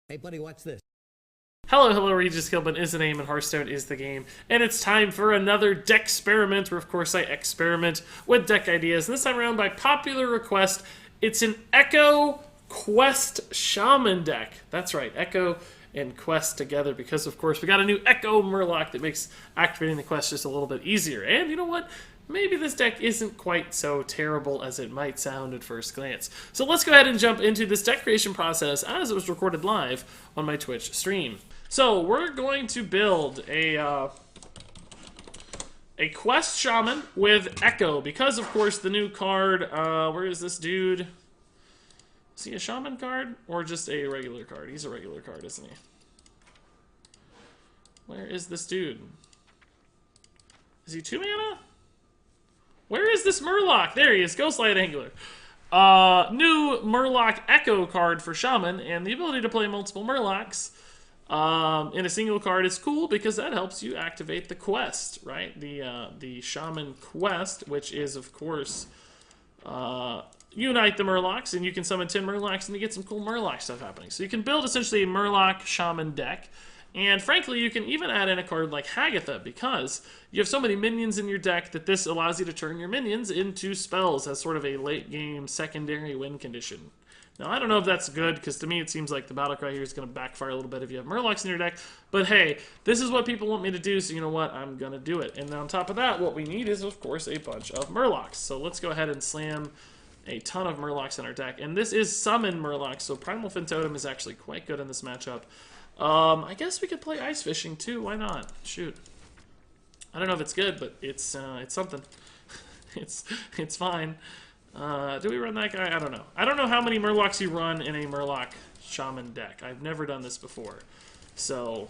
Hey, buddy, watch this. Hello, hello, Regis Gilman is the name and Hearthstone is the game. And it's time for another deck experiment, where of course I experiment with deck ideas. And this time around, by popular request, it's an Echo Quest Shaman deck. That's right, Echo and Quest together, because of course we got a new Echo Murloc that makes activating the Quest just a little bit easier. And you know what? Maybe this deck isn't quite so terrible as it might sound at first glance. So let's go ahead and jump into this deck creation process as it was recorded live on my Twitch stream. So we're going to build a Quest Shaman with Echo, because of course the new card, where is this dude? Is he a Shaman card or just a regular card? He's a regular card, isn't he? Where is this dude? Is he 2 mana? Where is this Murloc? There he is, Ghostlight Angler. New Murloc Echo card for Shaman, and the ability to play multiple Murlocs in a single card is cool because that helps you activate the quest, right? The Shaman quest, which is, of course, unite the Murlocs, and you can summon 10 Murlocs, and you get some cool Murloc stuff happening. So you can build essentially a Murloc Shaman deck. And frankly, you can even add in a card like Hagatha, because you have so many minions in your deck that this allows you to turn your minions into spells as sort of a late-game secondary win condition. Now, I don't know if that's good, because to me it seems like the Battlecry here is going to backfire a little bit if you have Murlocs in your deck. But hey, this is what people want me to do, so you know what? I'm going to do it. And on top of that, what we need is, of course, a bunch of Murlocs. So let's go ahead and slam a ton of Murlocs in our deck. And this is Summon Murlocs, so Primal Fin Totem is actually quite good in this matchup. I guess we could play Ice Fishing too. Why not? Shoot. I don't know if it's good, but it's something. it's fine. Do we run that guy? I don't know. I don't know how many Murlocs you run in a Murloc Shaman deck. I've never done this before, so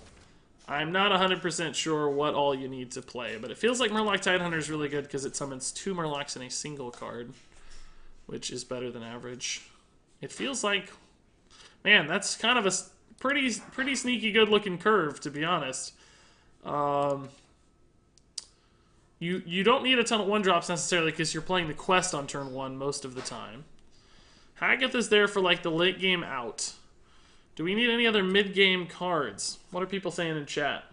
I'm not 100% sure what all you need to play. But it feels like Murloc Tidehunter is really good because it summons 2 Murlocs in a single card, which is better than average. It feels like, man, that's kind of a pretty sneaky good looking curve, to be honest. You don't need a ton of 1-drops necessarily, because you're playing the quest on turn 1 most of the time. Hagatha's there for like the late game out. Do we need any other mid game cards? What are people saying in chat?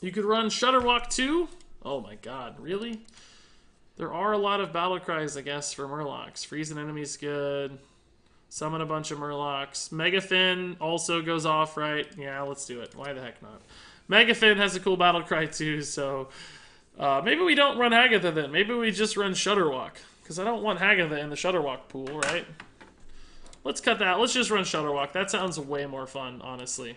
You could run Shudderwalk too? Oh my god, really? There are a lot of battle cries, I guess, for Murlocs. Freeze an enemy's good. Summon a bunch of Murlocs. Megafin also goes off, right? Yeah, let's do it. Why the heck not? Megafin has a cool battle cry too, so maybe we don't run Hagatha then. Maybe we just run Shudderwalk, because I don't want Hagatha in the Shudderwalk pool, right? Let's cut that. Let's just run Shudderwalk. That sounds way more fun, honestly.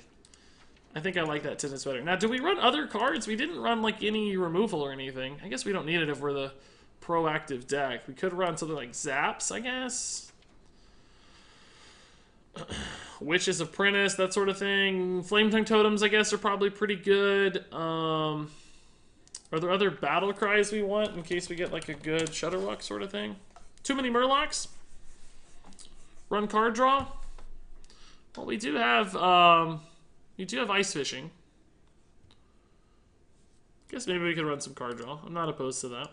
I think I like that tennis better. Now, do we run other cards? We didn't run like any removal or anything. I guess we don't need it if we're the proactive deck. We could run something like Zaps, I guess. Witch's Apprentice, that sort of thing. Flametongue Totems, I guess, are probably pretty good. Are there other battle cries we want in case we get like a good Shudderwalk sort of thing? Too many Murlocs? Run card draw? Well, we do have Ice Fishing. Guess maybe we could run some card draw. I'm not opposed to that.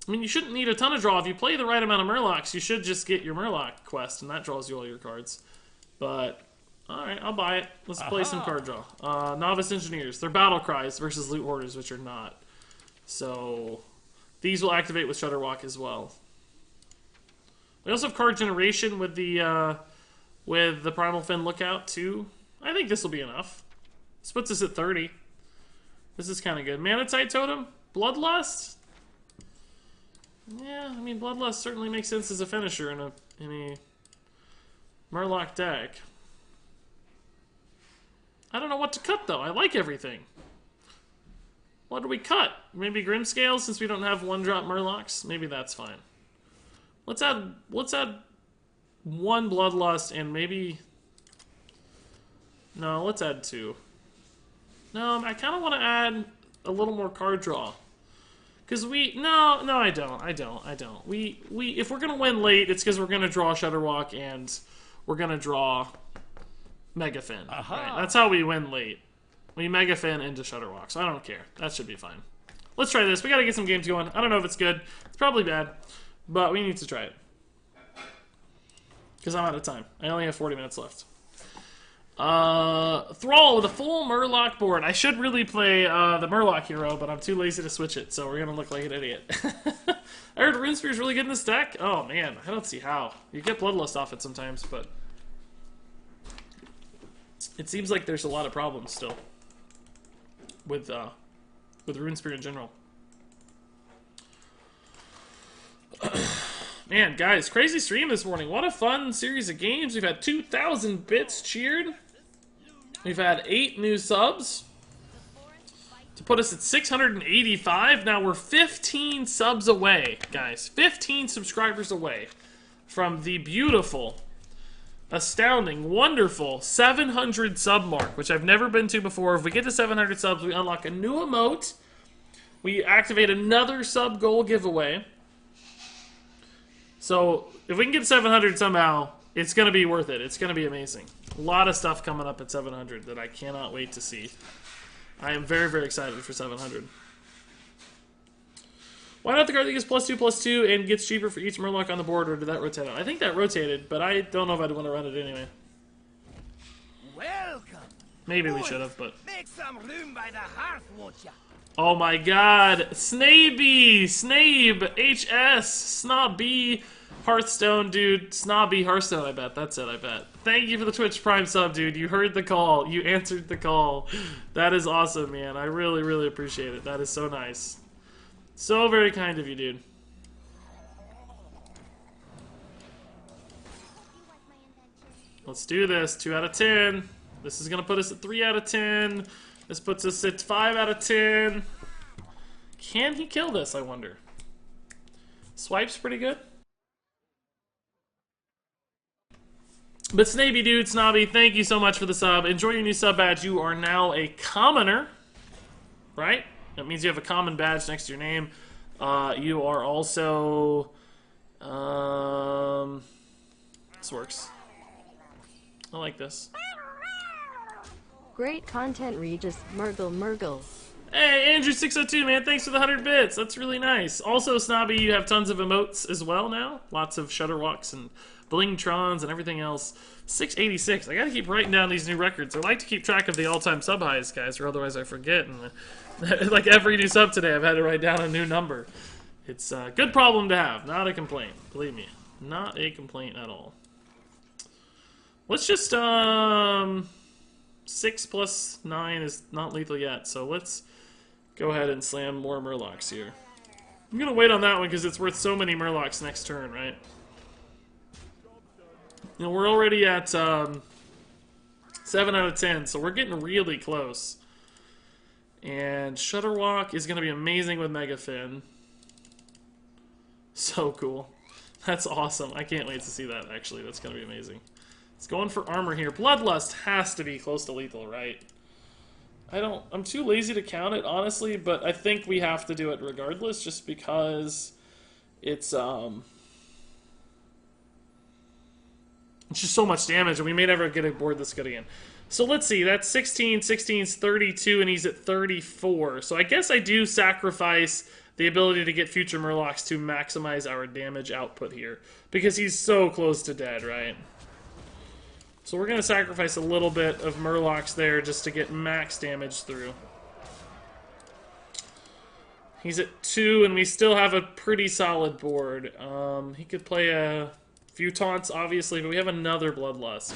I mean, you shouldn't need a ton of draw. If you play the right amount of Murlocs, you should just get your Murloc quest, and that draws you all your cards. But, alright, I'll buy it. Let's play some card draw. Novice Engineers. They're battle cries versus loot hoarders, which are not. So, these will activate with Shudderwalk as well. We also have card generation with the Primal Fin Lookout, too. I think this will be enough. This puts us at 30. This is kind of good. Manatite Totem? Bloodlust? Yeah, I mean, Bloodlust certainly makes sense as a finisher in a Murloc deck. I don't know what to cut, though. I like everything. What do we cut? Maybe Grimscale, since we don't have 1-drop Murlocs? Maybe that's fine. Let's add 1 Bloodlust and maybe... No, let's add 2. No, I kind of want to add a little more card draw. Because no, I don't. If we're going to win late, it's because we're going to draw Shudderwalk and we're going to draw Megafin. Right? That's how we win late. We Megafin into Shudderwalk, so I don't care. That should be fine. Let's try this. We got to get some games going. I don't know if it's good. It's probably bad. but we need to try it. Because I'm out of time. I only have 40 minutes left. Thrall with a full Murloc board. I should really play the Murloc hero, but I'm too lazy to switch it, so we're going to look like an idiot. I heard Rune Spear is really good in this deck. Oh, man. I don't see how. You get Bloodlust off it sometimes, but it seems like there's a lot of problems still with Rune Spear in general. Man, guys, crazy stream this morning. What a fun series of games. We've had 2,000 bits cheered. We've had 8 new subs to put us at 685. Now we're 15 subs away, guys. 15 subscribers away from the beautiful, astounding, wonderful 700 sub mark, which I've never been to before. If we get to 700 subs, we unlock a new emote. We activate another sub goal giveaway. So, if we can get 700 somehow, it's going to be worth it. It's going to be amazing. A lot of stuff coming up at 700 that I cannot wait to see. I am very, very excited for 700. Why not the card that gets +2/+2 and gets cheaper for each Murloc on the board, or did that rotate out? I think that rotated, but I don't know if I'd want to run it anyway. Welcome. Maybe we should have, but... Make some room by the hearth, won't ya? Oh my god, Snaby, Snabe, HS, Snobby, Hearthstone, dude, Snobby, Hearthstone, I bet, that's it, I bet. Thank you for the Twitch Prime sub, dude, you heard the call, you answered the call. That is awesome, man, I really, really appreciate it, that is so nice. So very kind of you, dude. Let's do this, 2 out of 10. This is gonna put us at 3 out of 10. This puts us at 5 out of 10. Can he kill this, I wonder? Swipe's pretty good. But Snaby dude, Snobby, thank you so much for the sub. Enjoy your new sub badge. You are now a commoner. Right? That means you have a common badge next to your name. You are also... this works. I like this. Great content, Regis. Murgle. Hey, Andrew602, man, thanks for the 100 bits. That's really nice. Also, Snobby, you have tons of emotes as well now. Lots of Shutterwalks and Blingtrons and everything else. 686. I gotta keep writing down these new records. I like to keep track of the all-time sub highs, guys, or otherwise I forget. And like every new sub today, I've had to write down a new number. It's a good problem to have. Not a complaint. Believe me. Not a complaint at all. Let's just, 6 plus 9 is not lethal yet, so let's go ahead and slam more Murlocs here. I'm gonna wait on that one because it's worth so many Murlocs next turn, right? You know, we're already at 7 out of 10, so we're getting really close. And Shutterwalk is gonna be amazing with Mega Fin. So cool. That's awesome. I can't wait to see that, actually. That's gonna be amazing. It's going for armor here. Bloodlust has to be close to lethal, right? I'm too lazy to count it, honestly, but I think we have to do it regardless, just because it's just so much damage, and we may never get a board this good again. So let's see, that's 16, 16's 32, and he's at 34. So I guess I do sacrifice the ability to get future Murlocs to maximize our damage output here, because he's so close to dead, right? So we're going to sacrifice a little bit of Murlocs there just to get max damage through. He's at 2, and we still have a pretty solid board. He could play a few taunts, obviously, but we have another Bloodlust.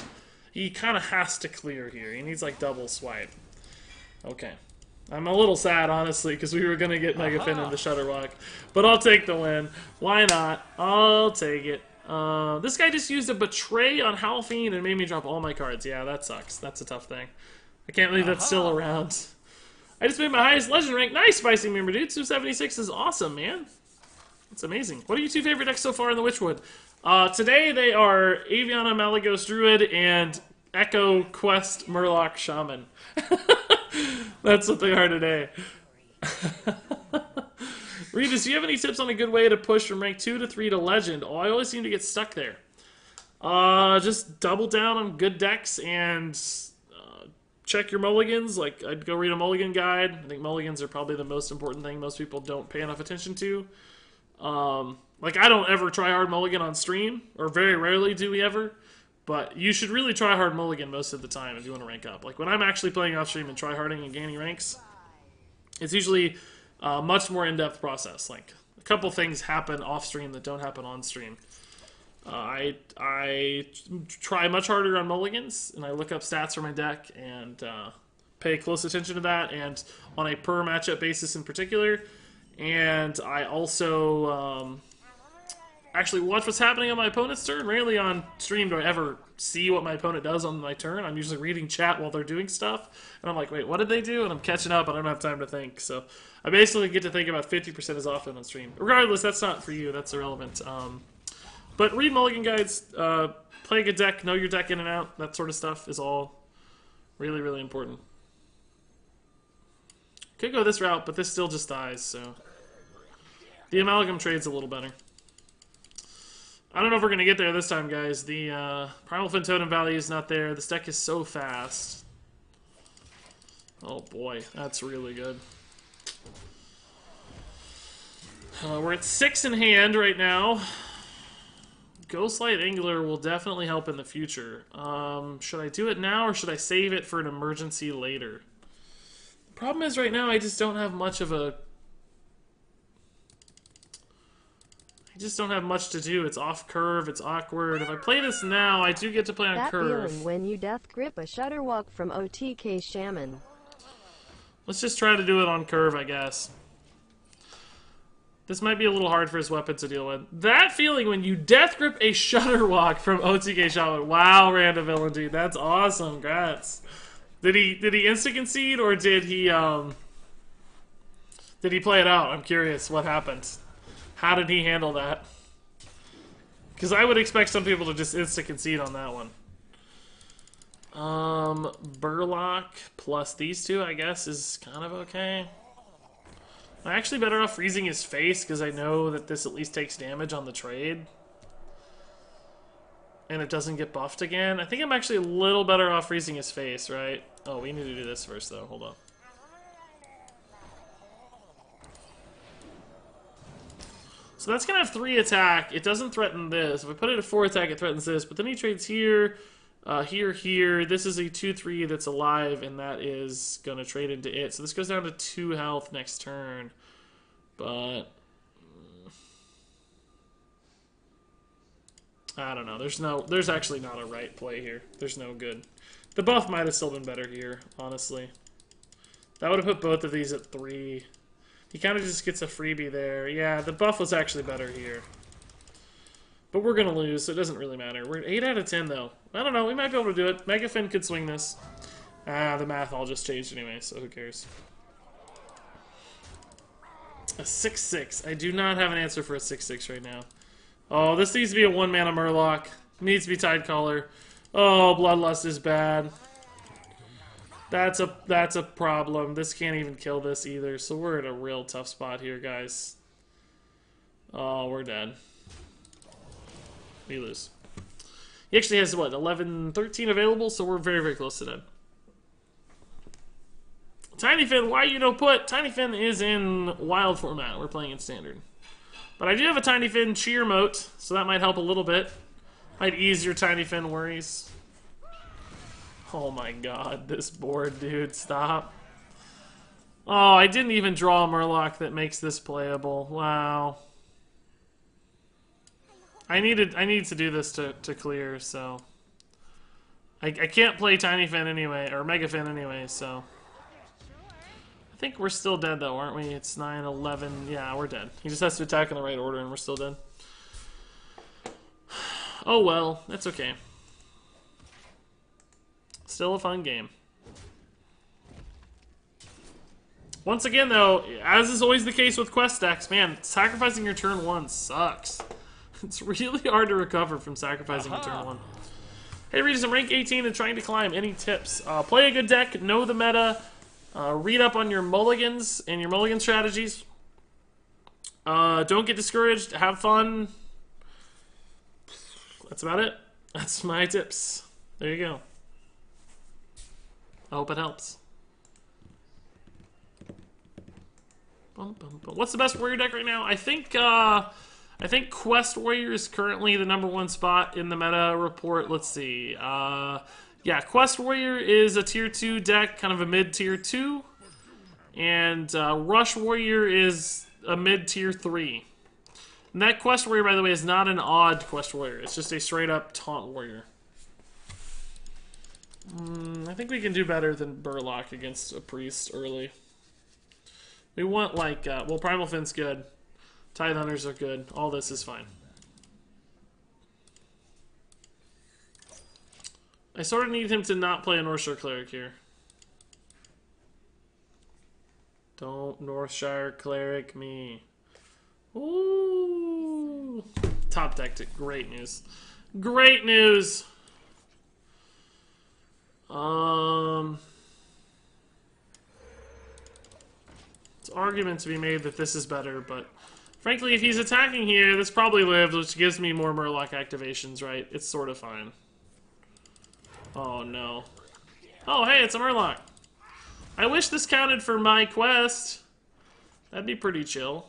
He kind of has to clear here. He needs, like, double swipe. Okay. I'm a little sad, honestly, because we were going to get Mega Fin into Shutterwalk. But I'll take the win. Why not? I'll take it. This guy just used a Betray on Howlfiend and made me drop all my cards. Yeah, that sucks. That's a tough thing. I can't believe that's still around. I just made my highest legend rank. Nice, Spicy Member, dude. 276 is awesome, man. It's amazing. What are your 2 favorite decks so far in the Witchwood? Today they are Aviana Malagos Druid and Echo Quest Murloc Shaman. That's what they are today. Regis, do you have any tips on a good way to push from rank 2 to 3 to legend? Oh, I always seem to get stuck there. Just double down on good decks and check your mulligans. Like, I'd go read a mulligan guide. I think mulligans are probably the most important thing most people don't pay enough attention to. Like, I don't ever try hard mulligan on stream, or very rarely do we ever. But you should really try hard mulligan most of the time if you want to rank up. Like, when I'm actually playing off stream and try harding and gaining ranks, it's usually a much more in-depth process. Like, a couple things happen off stream that don't happen on stream. I try much harder on mulligans, and I look up stats for my deck and pay close attention to that, and on a per matchup basis in particular. And I also actually watch what's happening on my opponent's turn. Rarely on stream do I ever see what my opponent does on my turn. I'm usually reading chat while they're doing stuff, and I'm like, wait, what did they do? And I'm catching up, and I don't have time to think. So I basically get to think about 50% as often on stream. Regardless, that's not for you. That's irrelevant. But read mulligan guides, play a good deck, know your deck in and out. That sort of stuff is all really, really important. Could go this route, but this still just dies, so the amalgam trade's a little better. I don't know if we're going to get there this time, guys. The Primal Fin Totem value is not there. This deck is so fast. Oh boy, that's really good. We're at 6 in hand right now. Ghostlight Angler will definitely help in the future. Should I do it now, or should I save it for an emergency later? The problem is right now I just don't have much of a... I just don't have much to do. It's off curve, it's awkward. If I play this now, I do get to play on that curve. Feeling when you death grip a Shutterwalk from OTK Shaman. Let's just try to do it on curve, I guess. This might be a little hard for his weapon to deal with. That feeling when you death grip a Shutterwalk from OTK Shaman. Wow, Random Villain, dude. That's awesome. Congrats. Did he insta-concede, or did he play it out? I'm curious what happened. How did he handle that? Because I would expect some people to just insta-concede on that one. Burlock plus these two, I guess, is kind of okay. I'm actually better off freezing his face, because I know that this at least takes damage on the trade. And it doesn't get buffed again. I think I'm actually a little better off freezing his face, right? Oh, we need to do this first, though. Hold on. So that's going to have 3 attack. It doesn't threaten this. If I put it at 4 attack, it threatens this. But then he trades here, here. This is a 2/3 that's alive, and that is going to trade into it. So this goes down to 2 health next turn. But I don't know. There's actually not a right play here. There's no good. The buff might have still been better here, honestly. That would have put both of these at 3. He kind of just gets a freebie there. Yeah, the buff was actually better here. But we're going to lose, so it doesn't really matter. We're at 8 out of 10, though. I don't know. We might be able to do it. Megafin could swing this. The math all just changed anyway, so who cares? A 6/6. I do not have an answer for a 6/6 right now. Oh, this needs to be a 1-mana Murloc. Needs to be Tidecaller. Oh, Bloodlust is bad. That's a problem. This can't even kill this either, so we're in a real tough spot here, guys. Oh, we're dead. We lose. He actually has, what, 11, 13 available, so we're very, very close to dead. Tiny Fin, why you no put? Tiny Fin is in wild format. We're playing in standard. But I do have a Tiny Fin cheer moat, so that might help a little bit. Might ease your Tiny Fin worries. Oh my god, this board, dude. Stop. Oh, I didn't even draw a Murloc that makes this playable. Wow. I need to do this to clear, so... I can't play Tiny Fin anyway, or Mega Fin anyway, so... I think we're still dead, though, aren't we? It's 9, 11... Yeah, we're dead. He just has to attack in the right order, and we're still dead. Oh well, that's okay. Still a fun game. Once again, though, as is always the case with quest decks, man, sacrificing your turn 1 sucks. It's really hard to recover from sacrificing your turn 1. Hey, Regis, I'm rank 18 and trying to climb. Any tips? Play a good deck, know the meta, read up on your mulligans and your mulligan strategies. Don't get discouraged, have fun. That's about it. That's my tips. There you go. I hope it helps. What's the best warrior deck right now? I think I think Quest Warrior is currently the #1 spot in the meta report. Let's see. Yeah, Quest Warrior is a tier 2 deck, kind of a mid-tier 2. And Rush Warrior is a mid-tier 3. And that Quest Warrior, by the way, is not an odd Quest Warrior. It's just a straight-up taunt warrior. I think we can do better than Murloc against a priest early. We want, like, well, Primal Fin's good. Tithe Hunters are good. All this is fine. I sort of need him to not play a Northshire Cleric here. Don't Northshire Cleric me. Ooh. Top decked it. Great news. Great news! There's argument to be made that this is better, but frankly, if he's attacking here, this probably lives, which gives me more Murloc activations, right? It's sort of fine. Oh, no. Oh, hey, it's a Murloc. I wish this counted for my quest. That'd be pretty chill.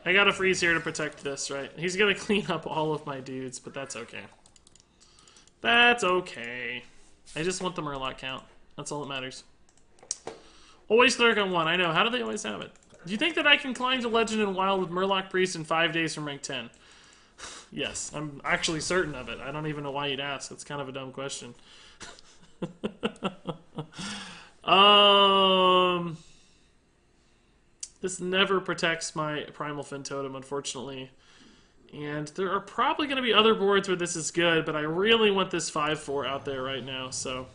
I gotta freeze here to protect this, right? He's gonna clean up all of my dudes, but that's okay. That's okay. I just want the Murloc count. That's all that matters. Always Cleric on 1. I know. How do they always have it? Do you think that I can climb to Legend and Wild with Murloc Priest in 5 days from rank 10? Yes, I'm actually certain of it. I don't even know why you'd ask. That's kind of a dumb question. This never protects my Primal Fin Totem, unfortunately. And there are probably going to be other boards where this is good, but I really want this 5/4 out there right now, so...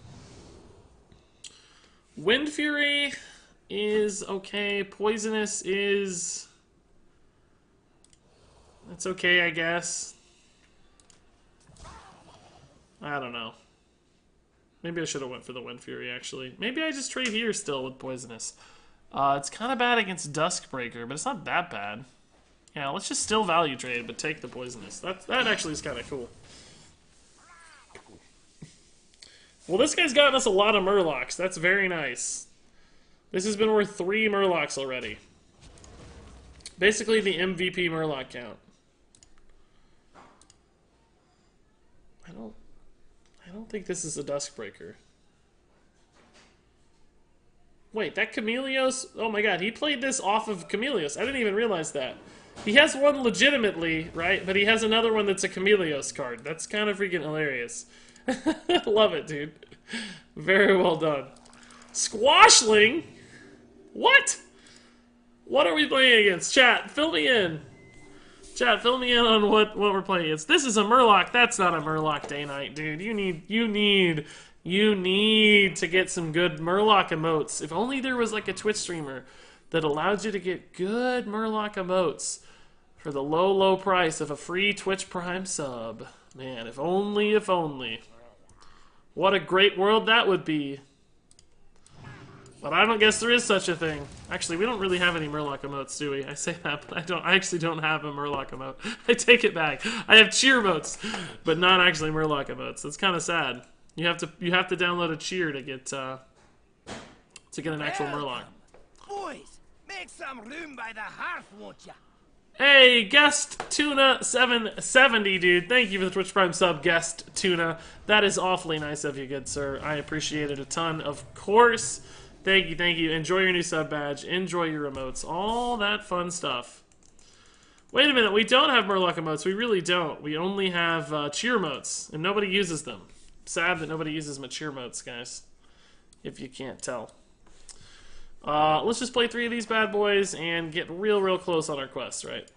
Wind Fury is okay. Poisonous is... It's okay, I guess. I don't know. Maybe I should have went for the Wind Fury, actually. Maybe I just trade here still with Poisonous. It's kind of bad against Duskbreaker, but it's not that bad. Yeah, let's just still value trade, but take the Poisonous. That actually is kind of cool. Well, this guy's gotten us a lot of Murlocs. That's very nice. This has been worth 3 Murlocs already. Basically the MVP Murloc count. I don't think this is a Duskbreaker. Wait, that Chameleos? Oh my god, he played this off of Chameleos. I didn't even realize that. He has one legitimately, right? But he has another one that's a Chameleos card. That's kind of freaking hilarious. Love it, dude. Very well done. Squashling? What? What are we playing against? Chat, fill me in. Chat, fill me in on what we're playing against. This is a Murloc. That's not a Murloc Day-Night, dude. You need to get some good Murloc emotes. If only there was like a Twitch streamer that allowed you to get good Murloc emotes for the low, low price of a free Twitch Prime sub. Man, if only, if only. What a great world that would be. But I don't guess there is such a thing. Actually, we don't really have any Murloc emotes, do we? I say that, but I actually don't have a Murloc emote. I take it back. I have cheer emotes, but not actually Murloc emotes. That's kind of sad. You have to download a cheer to get an actual Murloc. Boys, make some room by the hearth, won't ya? Hey, Guest Tuna 770, dude. Thank you for the Twitch Prime sub, Guest Tuna. That is awfully nice of you, good sir. I appreciate it a ton, of course. Thank you, thank you. Enjoy your new sub badge. Enjoy your emotes. All that fun stuff. Wait a minute, we don't have Murloc emotes. We really don't. We only have cheer emotes, and nobody uses them. Sad that nobody uses my cheer emotes, guys. If you can't tell. Let's just play 3 of these bad boys and get real, real close on our quest, right?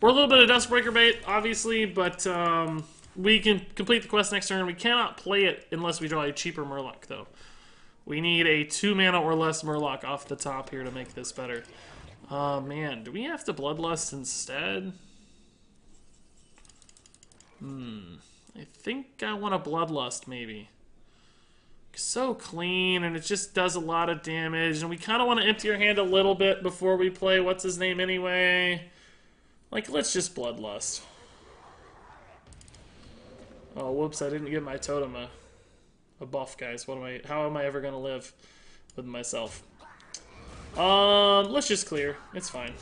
We're a little bit of Duskbreaker bait, obviously, but we can complete the quest next turn. We cannot play it unless we draw a cheaper Murloc, though. We need a 2 mana or less Murloc off the top here to make this better. Man, do we have to Bloodlust instead? I think I want a Bloodlust, maybe. So clean, and it just does a lot of damage, and we kind of want to empty our hand a little bit before we play what's his name anyway. Like, let's just Bloodlust. Oh, whoops, I didn't give my totem a buff, guys. How am I ever going to live? with myself. Let's just clear. It's fine.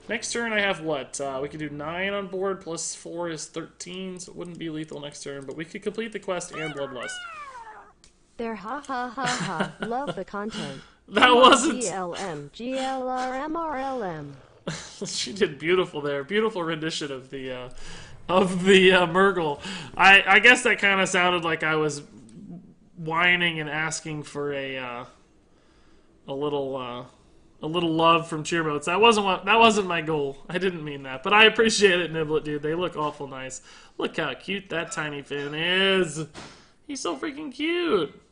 Next turn I have what? We could do 9 on board, plus 4 is 13, so it wouldn't be lethal next turn, but we could complete the quest and Bloodlust. There, ha ha ha ha. Love the content. That wasn't... GLM, GLRMRLM. She did beautiful there. Beautiful rendition of the Murgle. I guess that kind of sounded like I was whining and asking for a little love from Cheerboats. That wasn't my goal. I didn't mean that, but I appreciate it, Niblet, dude. They look awful nice. Look how cute that tiny fin is. He's so freaking cute.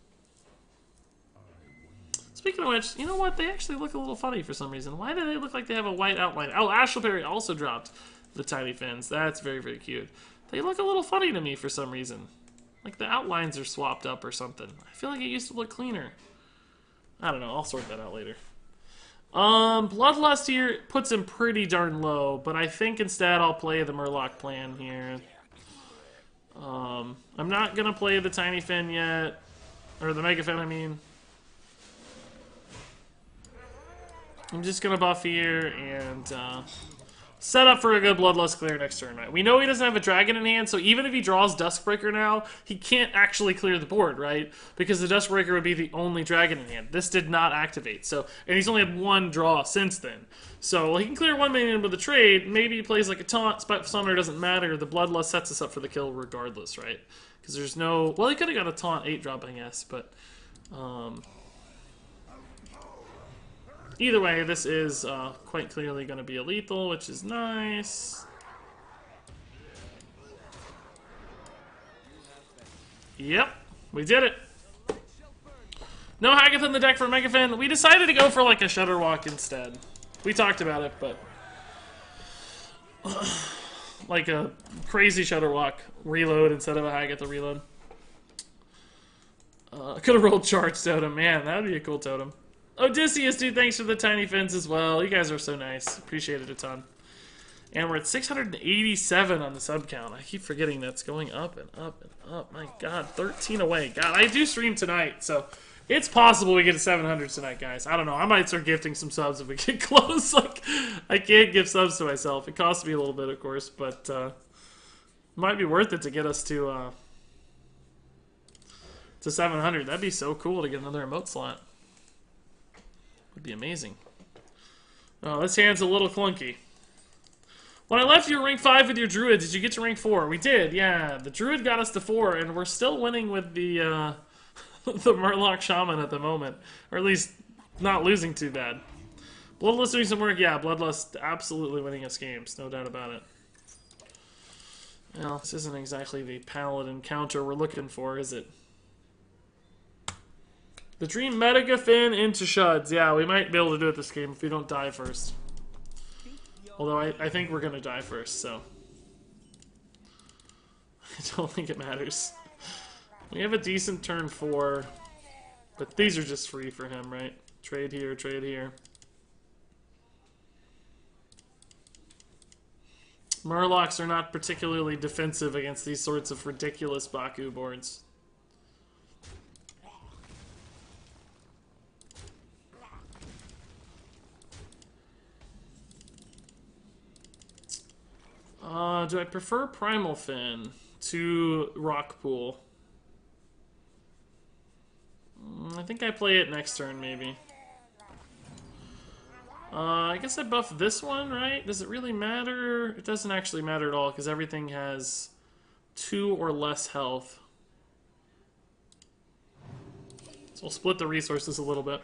Speaking of which, you know what? They actually look a little funny for some reason. Why do they look like they have a white outline? Oh, Ashleberry also dropped the tiny fins. That's very, very cute. They look a little funny to me for some reason. Like the outlines are swapped up or something. I feel like it used to look cleaner. I don't know. I'll sort that out later. Bloodlust here puts him pretty darn low, but I think instead I'll play the Murloc plan here. I'm not gonna play the Tiny Fin yet, or the Mega Fin, I mean. I'm just gonna buff here and set up for a good Bloodlust clear next turn, right? We know he doesn't have a dragon in hand, so even if he draws Duskbreaker now, he can't actually clear the board, right? Because the Duskbreaker would be the only dragon in hand. This did not activate, so, and he's only had one draw since then. So he can clear 1 minion with a trade. Maybe he plays like a taunt. Summoner doesn't matter. The Bloodlust sets us up for the kill regardless, right? Because there's no... Well, he could have got a taunt 8-drop, I guess, but... Either way, this is quite clearly going to be a lethal, which is nice. Yep, we did it. No Hagath in the deck for Megafin. We decided to go for like a Shudderwalk instead. We talked about it, but... like a crazy Shudderwalk reload instead of a Hagath reload. Could have rolled Charge Totem. Man, that would be a cool totem. Odysseus, dude, thanks for the tiny fins as well. You guys are so nice. Appreciate it a ton. And we're at 687 on the sub count. I keep forgetting that's going up and up and up. My God, 13 away. God, I do stream tonight, so it's possible we get to 700 tonight, guys. I don't know. I might start gifting some subs if we get close. Like, I can't give subs to myself. It costs me a little bit, of course, but it might be worth it to get us to 700. That'd be so cool to get another emote slot. Would be amazing. Oh, this hand's a little clunky. When I left you at rank 5 with your Druid, did you get to rank 4? We did, yeah. The Druid got us to 4, and we're still winning with the the Murloc Shaman at the moment. Or at least not losing too bad. Bloodlust doing some work? Yeah, Bloodlust absolutely winning us games. No doubt about it. Well, this isn't exactly the Paladin counter we're looking for, is it? The Dream Megafin into Shuds. Yeah, we might be able to do it this game if we don't die first. Although I think we're going to die first, so... I don't think it matters. We have a decent turn 4. But these are just free for him, right? Trade here, trade here. Murlocs are not particularly defensive against these sorts of ridiculous Baku boards. Do I prefer Primal Fin to Rockpool? I think I play it next turn, maybe. I guess I buff this one, right? Does it really matter? It doesn't actually matter at all, because everything has 2 or less health. So we'll split the resources a little bit.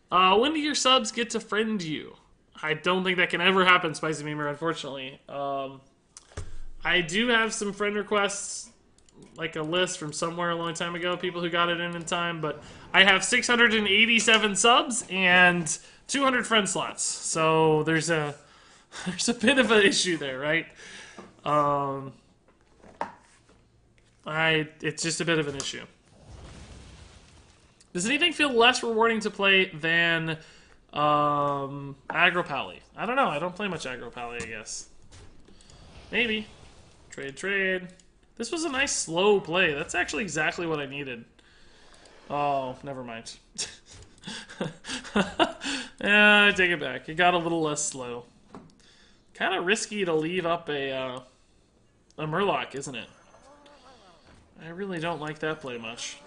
When do your subs get to friend you? I don't think that can ever happen, Spicy Memer, unfortunately. I do have some friend requests, like a list from somewhere a long time ago, people who got it in time, but I have 687 subs and 200 friend slots, so there's a bit of an issue there, right? It's just a bit of an issue. Does anything feel less rewarding to play than Aggro Pally? I don't know. I don't play much Aggro Pally, I guess. Maybe. Trade, trade. This was a nice slow play. That's actually exactly what I needed. Oh, never mind. Yeah, I take it back. It got a little less slow. Kind of risky to leave up a murloc, isn't it? I really don't like that play much.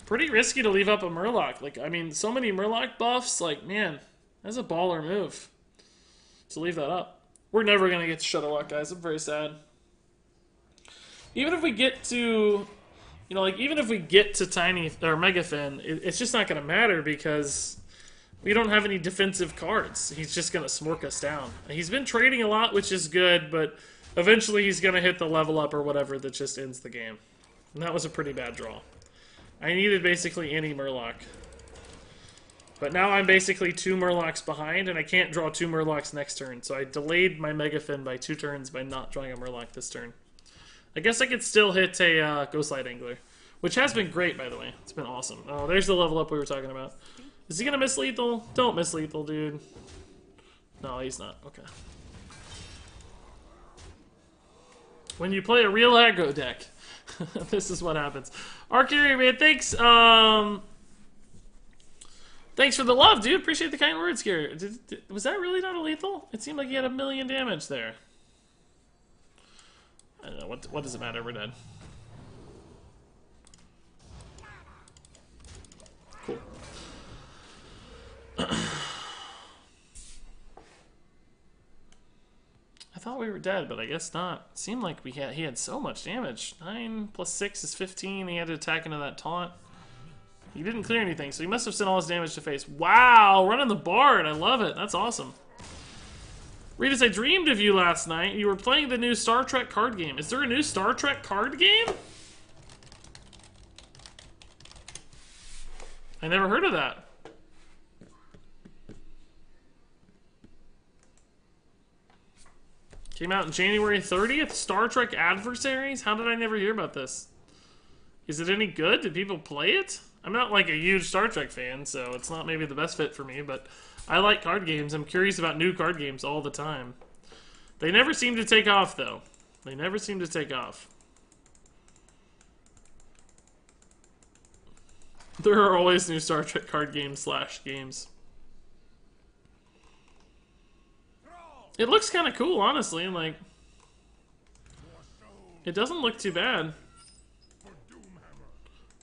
Pretty risky to leave up a murloc. Like, I mean, so many murloc buffs. Like, man, that's a baller move to leave that up. We're never gonna get to Shudderwock, guys. I'm very sad. Even if we get to, you know, like, even if we get to Tiny or Megafin, it's just not gonna matter because we don't have any defensive cards. He's just gonna smork us down. He's been trading a lot, which is good, but eventually he's gonna hit the level up or whatever that just ends the game. And that was a pretty bad draw. I needed basically any murloc. But now I'm basically 2 murlocs behind, and I can't draw 2 murlocs next turn. So I delayed my Megafin by 2 turns by not drawing a murloc this turn. I guess I could still hit a Ghostlight Angler, which has been great, by the way. It's been awesome. Oh, there's the level up we were talking about. Is he gonna miss lethal? Don't miss lethal, dude. No, he's not. Okay. When you play a real aggro deck, this is what happens. Arcary, man, thanks. Thanks for the love, dude. Appreciate the kind words, Gary. Was that really not a lethal? It seemed like he had 1,000,000 damage there. I don't know. What does it matter? We're dead. Cool. I thought we were dead, but I guess not. It seemed like he had so much damage. 9 plus 6 is 15. He had to attack into that taunt. He didn't clear anything, so he must have sent all his damage to face. Wow, running the Bard. I love it. That's awesome. Regis, I dreamed of you last night. You were playing the new Star Trek card game. Is there a new Star Trek card game? I never heard of that. Came out on January 30th? Star Trek Adversaries? How did I never hear about this? Is it any good? Did people play it? I'm not like a huge Star Trek fan, so it's not maybe the best fit for me, but I like card games. I'm curious about new card games all the time. They never seem to take off, though. They never seem to take off. There are always new Star Trek card games / games. It looks kind of cool, honestly. Like, it doesn't look too bad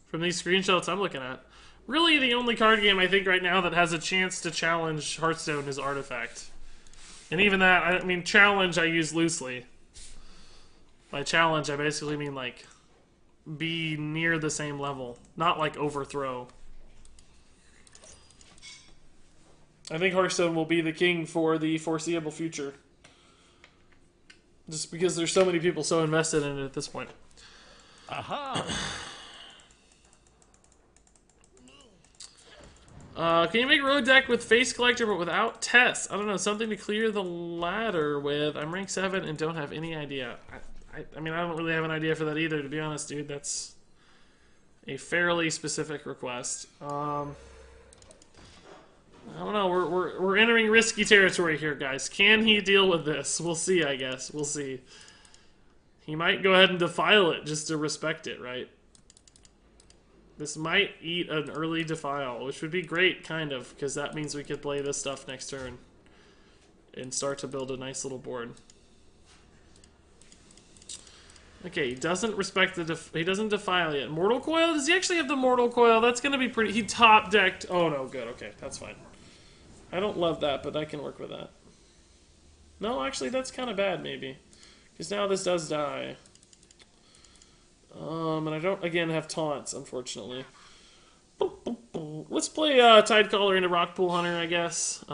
from these screenshots I'm looking at. Really, the only card game I think right now that has a chance to challenge Hearthstone is Artifact. And even that, I mean, challenge I use loosely. By challenge, I basically mean, like, be near the same level. Not, like, overthrow. I think Hearthstone will be the king for the foreseeable future. Just because there's so many people so invested in it at this point. Aha! Can you make road deck with face collector but without tests? I don't know, something to clear the ladder with. I'm rank 7 and don't have any idea. I mean, I don't really have an idea for that either, to be honest, dude. That's a fairly specific request. I don't know. We're entering risky territory here, guys. Can he deal with this? We'll see, I guess. We'll see. He might go ahead and defile it just to respect it, right? This might eat an early defile, which would be great, kind of, because that means we could play this stuff next turn and start to build a nice little board. Okay, he doesn't respect the he doesn't defile yet. Mortal Coil? Does he actually have the Mortal Coil? That's going to be pretty... He top decked... Oh, no, good. Okay, that's fine. I don't love that, but I can work with that. No, actually, that's kind of bad, maybe. Because now this does die. And I don't, again, have taunts, unfortunately. Let's play Tidecaller into Rockpool Hunter, I guess.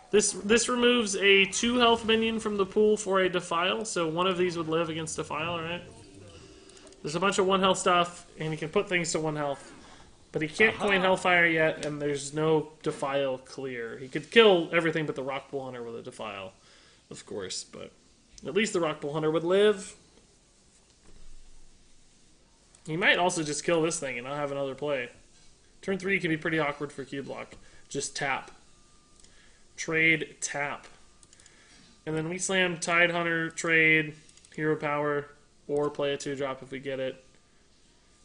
This removes a 2 health minion from the pool for a Defile, so one of these would live against Defile, right? There's a bunch of 1 health stuff, and he can put things to 1 health. But he can't coin Hellfire yet, and there's no Defile clear. He could kill everything but the Rockpool Hunter with a Defile, of course, but at least the Rockpool Hunter would live. He might also just kill this thing and not have another play. Turn 3 can be pretty awkward for Q-Block. Just tap. Trade, tap. And then we slam Tidehunter, trade, Hero Power. or play a 2-drop if we get it.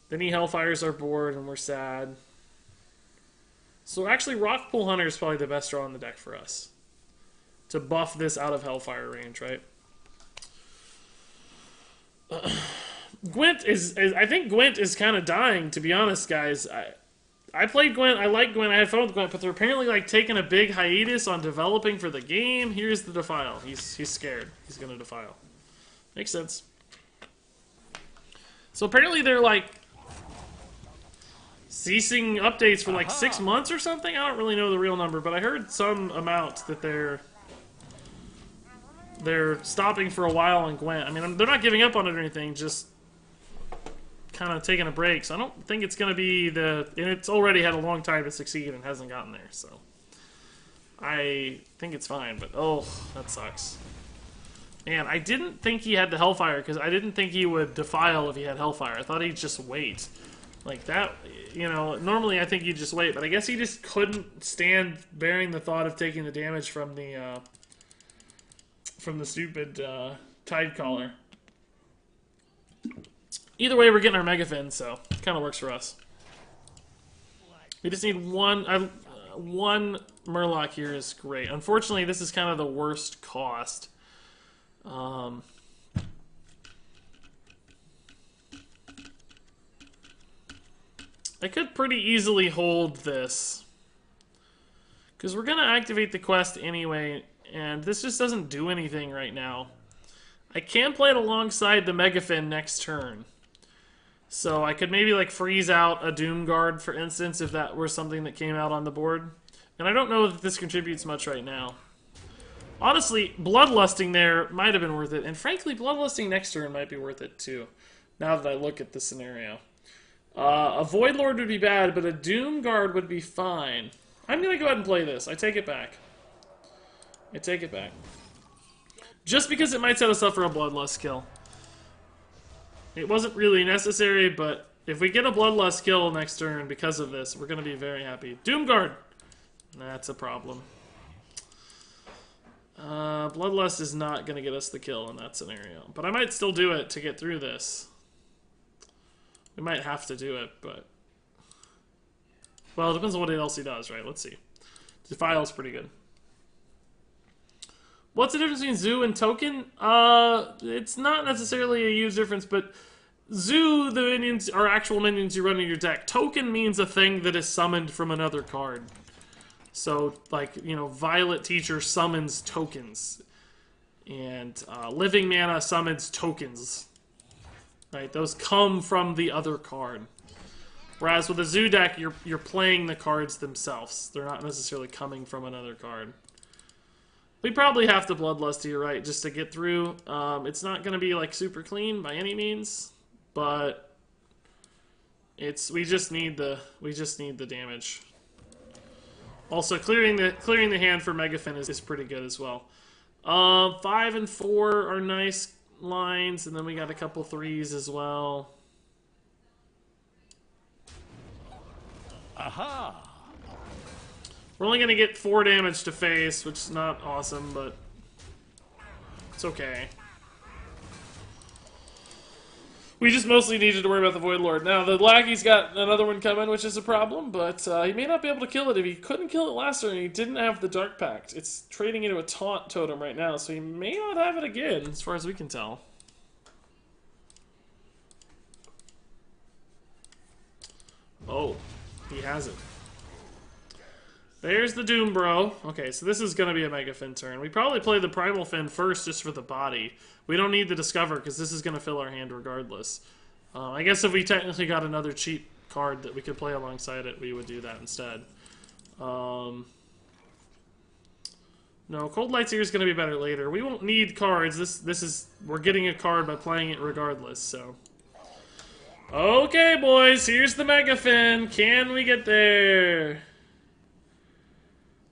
Then he Hellfires our board, and we're sad. So actually, Rockpool Hunter is probably the best draw in the deck for us. To buff this out of Hellfire range, right? Gwent is I think Gwent is kind of dying, to be honest, guys. I played Gwent, I like Gwent, I had fun with Gwent, but they're apparently like taking a big hiatus on developing for the game. Here's the Defile. He's scared. He's gonna Defile. Makes sense. So apparently they're like ceasing updates for like 6 months or something. I don't really know the real number, but I heard some amount that they're stopping for a while on Gwent. I mean, they're not giving up on it or anything, just kind of taking a break. So I don't think it's going to be and it's already had a long time to succeed and hasn't gotten there. So I think it's fine, but oh, that sucks. Man, I didn't think he had the Hellfire because I didn't think he would Defile if he had Hellfire. I thought he'd just wait. Like that, you know, normally I think you'd just wait, but I guess he just couldn't stand bearing the thought of taking the damage from the stupid Tidecaller. Either way, we're getting our Megafin, so it kind of works for us. We just need one Murloc here is great. Unfortunately, this is kind of the worst cost. I could pretty easily hold this, because we're going to activate the quest anyway, and this just doesn't do anything right now. I can play it alongside the Megafin next turn. So I could maybe like freeze out a Doomguard, for instance, if that were something that came out on the board. And I don't know that this contributes much right now. Honestly, Bloodlusting there might have been worth it. And frankly, Bloodlusting next turn might be worth it too, now that I look at the scenario. A Void Lord would be bad, but a Doomguard would be fine. I'm going to go ahead and play this. I take it back. I take it back. Just because it might set us up for a Bloodlust kill. It wasn't really necessary, but if we get a Bloodlust kill next turn because of this, we're going to be very happy. Doomguard! That's a problem. Bloodlust is not going to get us the kill in that scenario. But I might still do it to get through this. We might have to do it, but... Well, it depends on what else he does, right? Let's see. Defile's pretty good. What's the difference between Zoo and Token? It's not necessarily a huge difference, but Zoo, the minions, are actual minions you run in your deck. Token means a thing that is summoned from another card. So, like, you know, Violet Teacher summons tokens. And Living Mana summons tokens. Right? Those come from the other card. Whereas with a Zoo deck, you're playing the cards themselves. They're not necessarily coming from another card. We probably have to Bloodlust here, right, just to get through. It's not going to be like super clean by any means, but we just need the damage. Also, clearing the hand for Megafin is pretty good as well. 5 and 4 are nice lines, and then we got a couple 3s as well. Aha! We're only going to get 4 damage to face, which is not awesome, but it's okay. We just mostly needed to worry about the Void Lord. Now, the Lackey's got another one coming, which is a problem, but he may not be able to kill it. If he couldn't kill it last turn, he didn't have the Dark Pact. It's trading into a Taunt Totem right now, so he may not have it again, as far as we can tell. Oh, he has it. There's the Doom Bro. Okay, so this is going to be a Megafin turn. We probably play the Primal Fin first just for the body. We don't need the Discover because this is going to fill our hand regardless. I guess if we technically got another cheap card that we could play alongside it, we would do that instead. No, Cold Light Seer is going to be better later. We won't need cards. We're getting a card by playing it regardless, so... Okay, boys, here's the Megafin. Can we get there?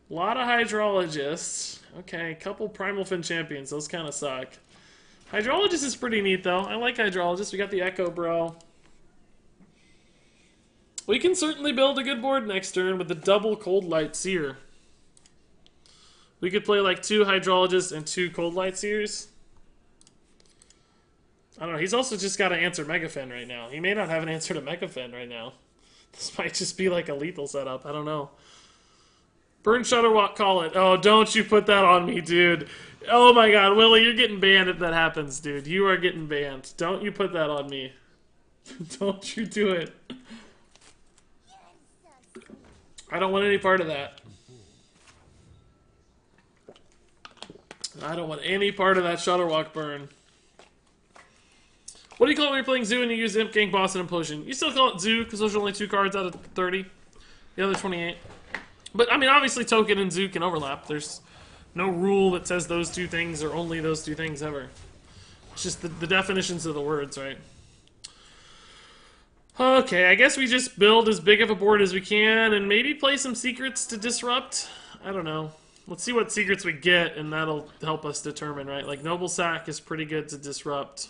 A lot of Hydrologists. Okay, a couple Primal Fin champions. Those kind of suck. Hydrologist is pretty neat, though. I like Hydrologist. We got the Echo Bro. We can certainly build a good board next turn with the double Cold Light Seer. We could play like 2 Hydrologists and 2 Cold Light Seers. I don't know. He's also just got to answer Megafin right now. He may not have an answer to Megafin right now. This might just be like a lethal setup. I don't know. Burn Shutterwalk, call it. Oh, don't you put that on me, dude. Oh my god, Willie, you're getting banned if that happens, dude. You are getting banned. Don't you put that on me. Don't you do it. I don't want any part of that. I don't want any part of that Shutterwalk burn. What do you call it when you're playing Zoo and you use Imp, Gang, Boss, and Implosion? You still call it Zoo, because those are only 2 cards out of 30. The other 28. But, I mean, obviously Token and Zoo can overlap. There's no rule that says those 2 things are only those 2 things ever. It's just the definitions of the words, right? Okay, I guess we just build as big of a board as we can and maybe play some secrets to disrupt. I don't know. Let's see what secrets we get, and that'll help us determine, right? Like, Noble Sack is pretty good to disrupt.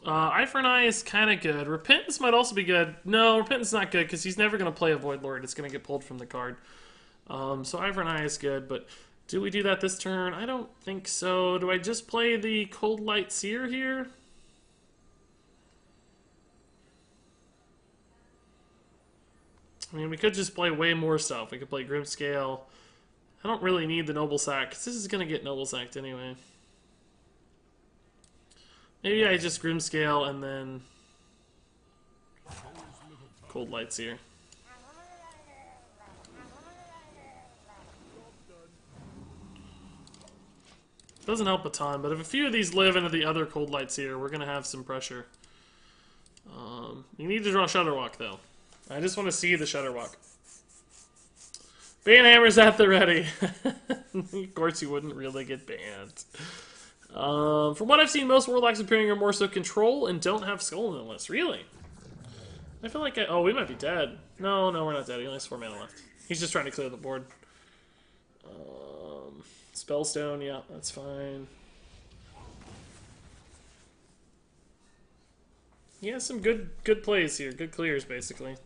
Eye for an Eye is kind of good. Repentance might also be good. No, Repentance is not good because he's never going to play a Void Lord. It's going to get pulled from the card. So Eye for an Eye is good, but do we do that this turn? I don't think so. Do I just play the Cold Light Seer here? I mean, we could just play way more stuff. We could play Grimscale. I don't really need the Noble Sack because this is going to get Noble Sacked anyway. Maybe I just Grimscale and then Cold Light Seer. Doesn't help a ton, but if a few of these live into the other Cold Light Seer, we're going to have some pressure. You need to draw Shutterwalk, though. I just want to see the Shutterwalk. Banhammer's at the ready. Of course you wouldn't really get banned. From what I've seen, most Warlocks appearing are more so control and don't have Skull in the list. Really? I feel like oh, we might be dead. No, we're not dead. He only has 4 mana left. He's just trying to clear the board. Spellstone, yeah, that's fine. He has some good plays here. Good clears, basically.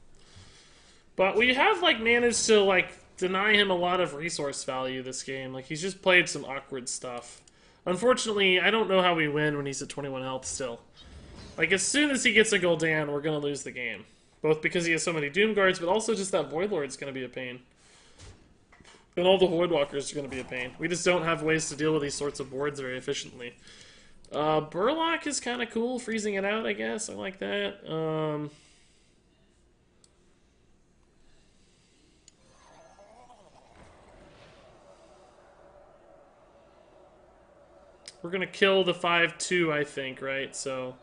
But we have, like, managed to, like, deny him a lot of resource value this game. Like, he's just played some awkward stuff. Unfortunately, I don't know how we win when he's at 21 health still. Like, as soon as he gets a Gul'dan, we're going to lose the game. Both because he has so many Doom Guards, but also just that Void Lord's going to be a pain. And all the Void Walkers are going to be a pain. We just don't have ways to deal with these sorts of boards very efficiently. Burlock is kind of cool, freezing it out, I guess. I like that. We're going to kill the 5/2, I think, right? So,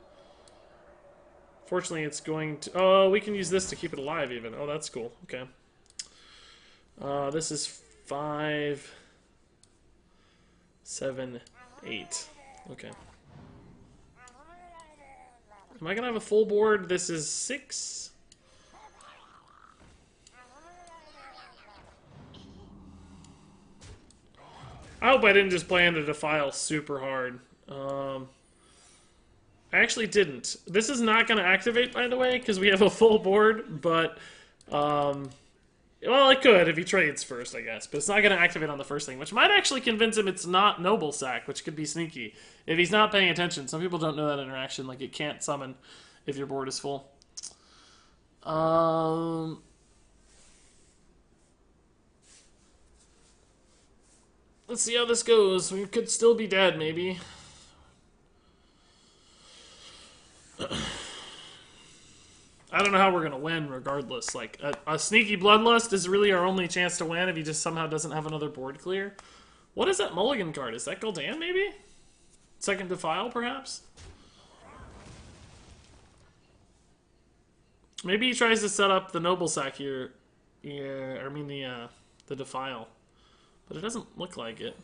fortunately, it's going to... Oh, we can use this to keep it alive, even. Oh, that's cool. Okay. This is 5, 7, 8. Okay. Am I going to have a full board? This is 6. I hope I didn't just play into Defile super hard. I actually didn't. This is not going to activate, by the way, because we have a full board, but... well, it could if he trades first, I guess. But it's not going to activate on the first thing, which might actually convince him it's not Noble Sack, which could be sneaky. If he's not paying attention. Some people don't know that interaction. Like, it can't summon if your board is full. Let's see how this goes. We could still be dead, maybe. I don't know how we're going to win regardless. Like, a sneaky Bloodlust is really our only chance to win if he just somehow doesn't have another board clear. What is that Mulligan card? Is that Gul'dan, maybe? Second Defile, perhaps? Maybe he tries to set up the Noble Sack here. Yeah, I mean the Defile. But it doesn't look like it.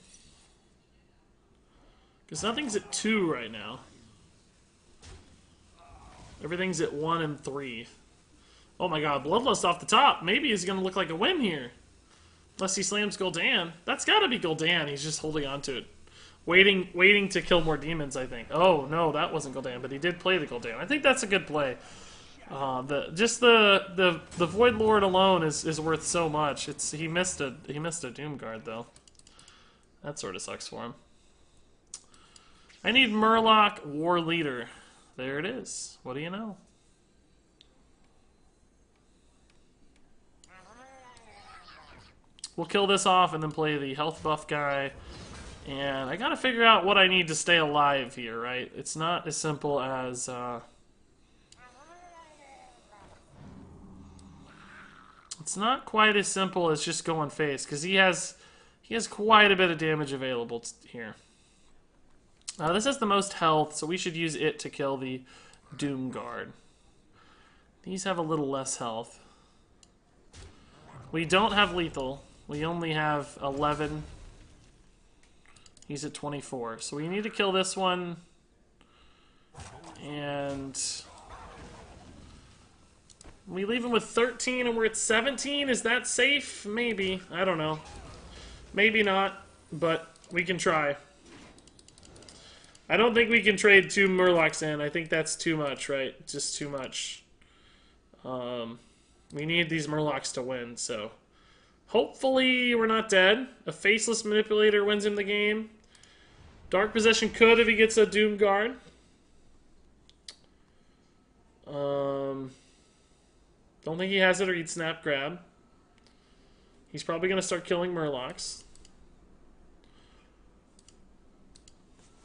Because nothing's at 2 right now. Everything's at 1 and 3. Oh my god, Bloodlust off the top. Maybe he's going to look like a win here. Unless he slams Gul'dan. That's got to be Gul'dan. He's just holding on to it. Waiting to kill more demons, I think. Oh, no, that wasn't Gul'dan, but he did play the Gul'dan. I think that's a good play. The Void Lord alone is worth so much. He missed a Doom Guard though. That sort of sucks for him. I need Murloc War Leader. There it is. What do you know? We'll kill this off and then play the health buff guy. And I gotta figure out what I need to stay alive here, right? It's not as simple as it's not quite as simple as just going face, because he has quite a bit of damage available here. This has the most health, so we should use it to kill the Doom Guard. These have a little less health. We don't have lethal. We only have 11. He's at 24. So we need to kill this one. And we leave him with 13 and we're at 17. Is that safe? Maybe. I don't know. Maybe not, but we can try. I don't think we can trade 2 Murlocs in. I think that's too much, right? Just too much. We need these Murlocs to win, so hopefully we're not dead. A Faceless Manipulator wins him the game. Dark Possession could if he gets a Doom Guard. Don't think he has it or he'd Snap Grab. He's probably going to start killing Murlocs.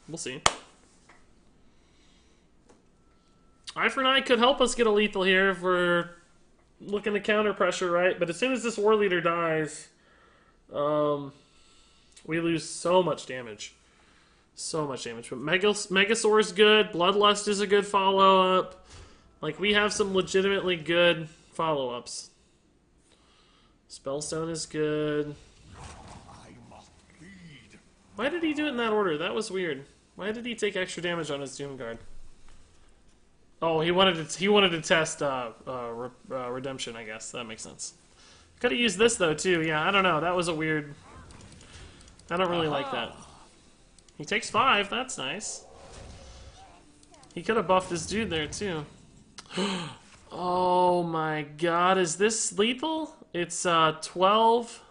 We'll see. Eye for an Eye could help us get a lethal here if we're looking to counter pressure, right? But as soon as this War Leader dies, we lose so much damage. So much damage. But Megasaur is good. Bloodlust is a good follow-up. Like, we have some legitimately good follow-ups. Spellstone is good. Why did he do it in that order? That was weird. Why did he take extra damage on his Doom Guard? Oh, he wanted to test Redemption, I guess. That makes sense. Could have used this, though, too. Yeah, I don't know. That was a weird... I don't really like that. He takes 5. That's nice. He could have buffed his dude there, too. Oh, my God. Is this lethal? It's 12...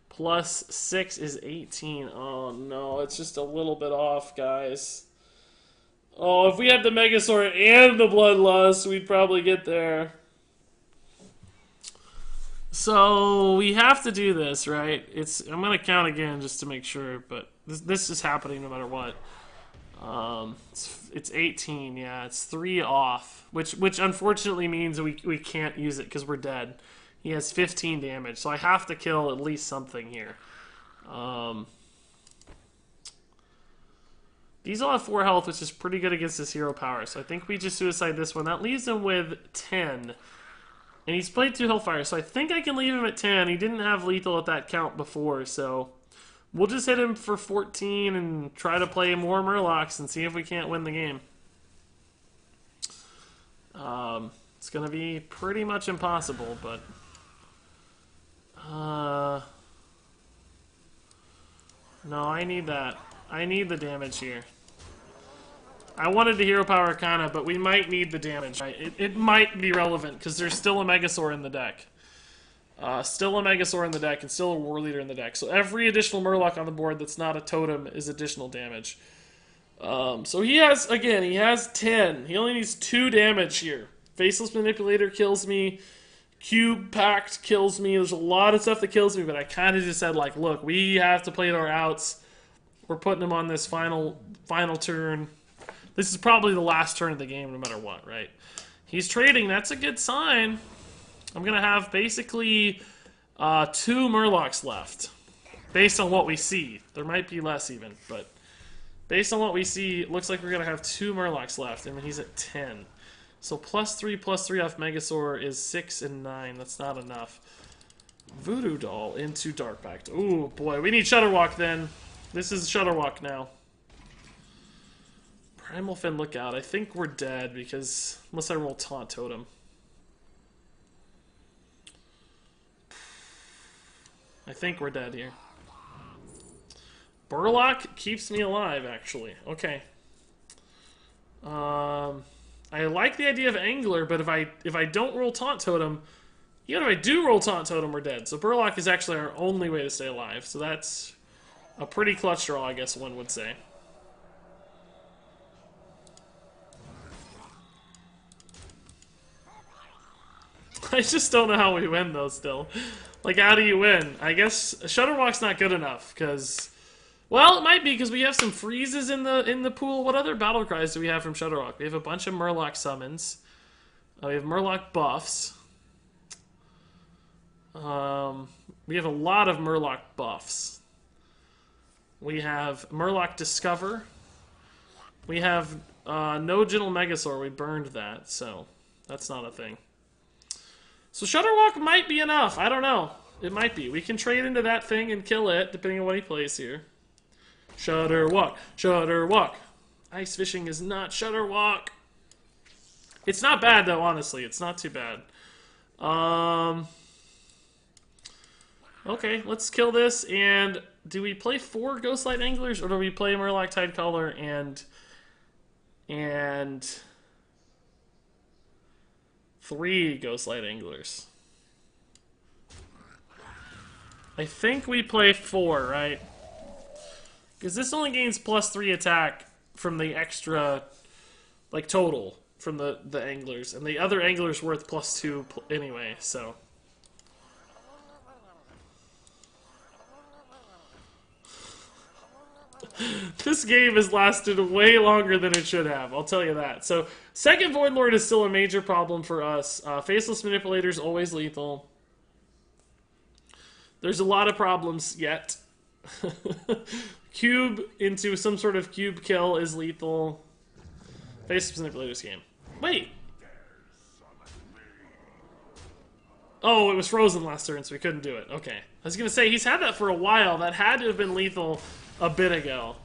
plus 6 is 18. Oh no, it's just a little bit off, guys. Oh, if we had the Megasaur and the Bloodlust, we'd probably get there. So, we have to do this, right? I'm going to count again just to make sure, but this is happening no matter what. It's 18, yeah, it's 3 off, which unfortunately means we can't use it because we're dead. He has 15 damage, so I have to kill at least something here. These all have 4 health, which is pretty good against his hero power. So I think we just suicide this one. That leaves him with 10. And he's played 2 Hellfire, so I think I can leave him at 10. He didn't have lethal at that count before, so we'll just hit him for 14 and try to play more Murlocs and see if we can't win the game. It's going to be pretty much impossible, but... no, I need that. I need the damage here. I wanted to Hero Power Arcana, but we might need the damage. It might be relevant, because there's still a Megasaur in the deck. Still a Megasaur in the deck, and still a War Leader in the deck. So every additional Murloc on the board that's not a totem is additional damage. So he has, again, he has 10. He only needs 2 damage here. Faceless Manipulator kills me. Cube Pact kills me. There's a lot of stuff that kills me, but I kind of just said, like, look, we have to play our outs. We're putting him on this final turn. This is probably the last turn of the game, no matter what, right? He's trading. That's a good sign. I'm going to have basically 2 Murlocs left, based on what we see. There might be less even, but based on what we see, it looks like we're going to have 2 Murlocs left, and he's at 10. So +3 off Megasaur is 6 and 9. That's not enough. Voodoo Doll into Dark Pact. Ooh, boy. We need Shudderwalk then. This is Shudderwalk now. Primal Fin Lookout. I think we're dead because... unless I roll Taunt Totem. I think we're dead here. Burlock keeps me alive, actually. Okay. I like the idea of Angler, but if I don't roll Taunt Totem, even if I do roll Taunt Totem, we're dead. So Burlock is actually our only way to stay alive. So that's a pretty clutch draw, I guess one would say. I just don't know how we win, though, still. Like, how do you win? I guess Shudderwalk's not good enough, because... Well, it might be, because we have some freezes in the pool. What other battle cries do we have from Shudderwalk? We have a bunch of Murloc summons. We have Murloc buffs. We have a lot of Murloc buffs. We have Murloc Discover. We have no Gentle Megasaur. We burned that, so that's not a thing. So Shudderwalk might be enough. I don't know. It might be. We can trade into that thing and kill it, depending on what he plays here. Shudderwalk. Shudderwalk. Ice Fishing is not Shudderwalk. It's not bad, though, honestly. It's not too bad. Okay, let's kill this. And do we play 4 Ghostlight Anglers, or do we play Murloc Tidecaller and 3 Ghostlight Anglers? I think we play 4, right? Because this only gains +3 attack from the extra, like, total from the anglers. And the other angler's worth +2 anyway, so... This game has lasted way longer than it should have, I'll tell you that. So, second Void Lord is still a major problem for us. Faceless Manipulator is always lethal. There's a lot of problems yet. Cube into some sort of cube kill is lethal. Faceless Manipulator's game. Wait! Oh, it was frozen last turn, so we couldn't do it. Okay. I was going to say, he's had that for a while. That had to have been lethal a bit ago.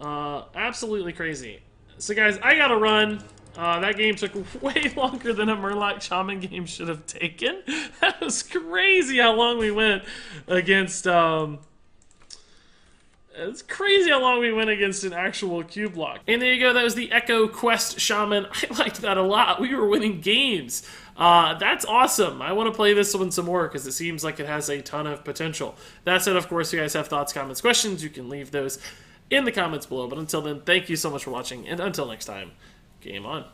Absolutely crazy. So guys, I gotta run. That game took way longer than a Murloc Shaman game should have taken. That was crazy how long we went against, it's crazy how long we went against an actual cube block. And there you go, that was the Echo Quest Shaman. I liked that a lot. We were winning games. That's awesome. I want to play this one some more because it seems like it has a ton of potential. That said, of course, if you guys have thoughts, comments, questions, you can leave those in the comments below. But until then, thank you so much for watching, and until next time, game on.